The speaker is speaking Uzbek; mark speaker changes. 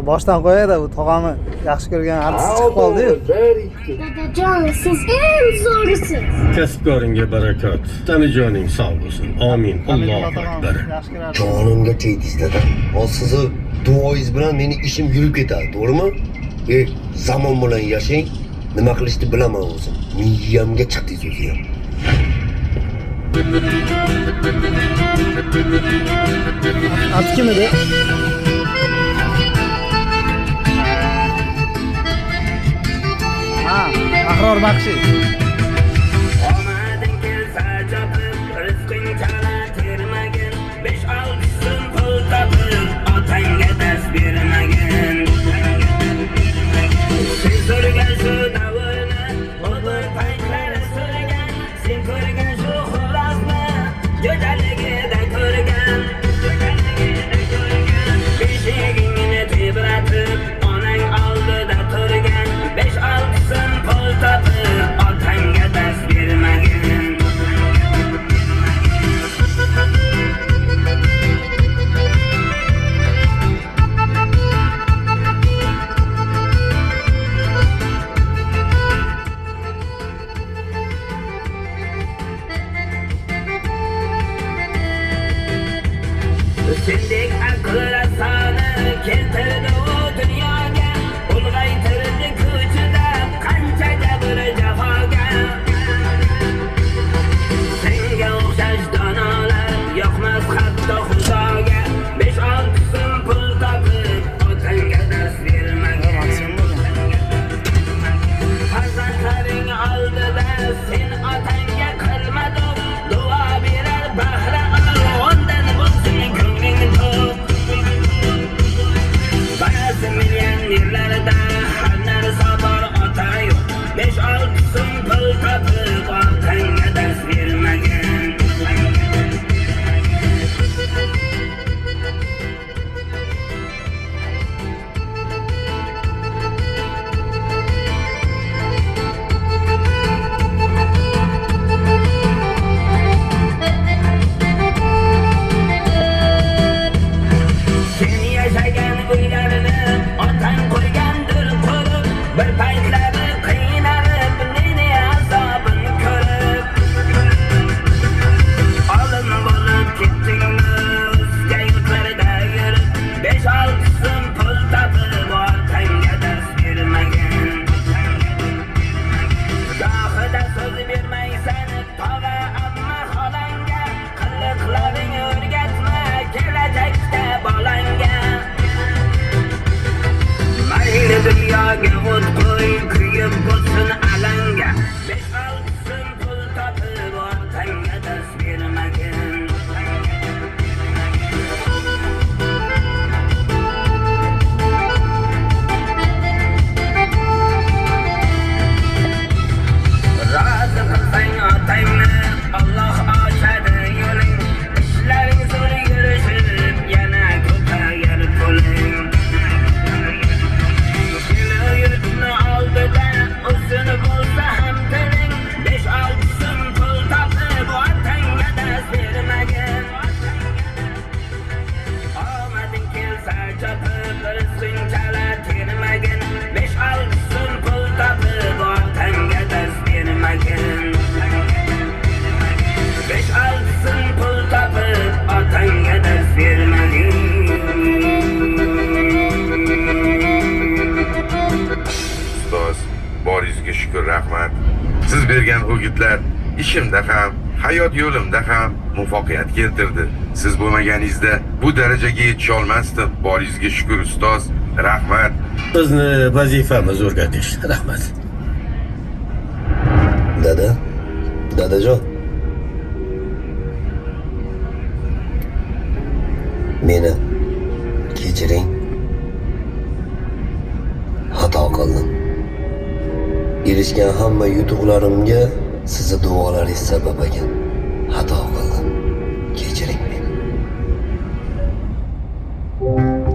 Speaker 1: Boshdan qo'yadi u tog'ami yaxshi ko'rgan artist chiqib qoldi-yu.
Speaker 2: Dadajon, siz eng zo'risiz.
Speaker 3: Kasbkoringga barakat. Tanijoning sog' bo'lsin. Amin. Allohu akbar.
Speaker 1: Yaxshi ko'radi.
Speaker 4: Jonimga tegdingiz dada. Hozir sizni duoingiz bilan meni ishim yurib ketadi, to'g'rimi? Zamon bilan yashang. Nima qilishni bilaman o'zim. Miyamga chiqdingiz o'zi ham.
Speaker 1: Ati kim edi? Ha, Ahror Baxshi.
Speaker 5: Omading kelsa chopib, rizqing chala termagin, 5-6 so'm pul topib, otangga dast bermagin. Sen so'rgan shu davrni, o'g'il paytlari so'rgan, sen ko'rgan shu xulosni, go'jaligida ko'rgan. Beshigingni tebratib, onang oldida turgan, 5-6 so'm pul topib, otangga dast bermagin. Sendek aql-rasoni keltirdi u dunyoga, ulg'aytirdi ko'chida qancha jabr jafoga. Senga o'xshash donolar yoqmas hatto xudoga, 5-6 so'm pul topib, otangga dast bermagin. Farzandlaring oldida sen otangga qilmading, duo berar bahra ondan bo'lsin ko'ngling to'q. Ba'zi millionerlarda har narsa bor, ota yo'q. 5-6 so'm pul topib, otangga dast bermagin. Sen yashagan uylarini otang qo'ygandir qurib, bir paytlari qiynalib, neni azobin ko'rib. Olim bo'lib ketdingmi o'zga yurtlarda yurib, 5-6 so'm pul topib, otangga dast bermagin. Gohida so'z bermaysan tog'a amma xolangga, qiliqlaring o'rgatma kelajakda bolangga. Mayli dunyoga o't qo'y, kuyib bo'lsin alanga, 5-6 so'm pul topib, otangga dast bermagin. Rozi qilsang otangni, Alloh ochadi yo'ling, ishlaring zo'r yurishib, yana ko'payar puling. Yurtni oldida uzun bo'lsa ham tiling, 5-6 so'm pul topib, otangga dast bermagin. Omading kelsa chopib, rizqing chala termagin, 5-6 so'm pul topib, otangga dast bermagin. 5-6 so'm pul topib, otangga dast bermagin.
Speaker 6: Ustoz, boringizga shukr, rahmat. Siz bergan o'gitlar ishimda ham, hayot yo'limda ham muvaffaqiyat keltirdi. Siz bo'lmaganingizda bu darajaga yetisha olmasdim. Boringizga shukr ustoz, rahmat.
Speaker 3: Bizni vazifamiz o'rgatish. Rahmat.
Speaker 4: Dadajon. Meni kechiring. Xato qildim. Erishgan hamma yutuqlarimga sizni duolaringiz sabab ekan.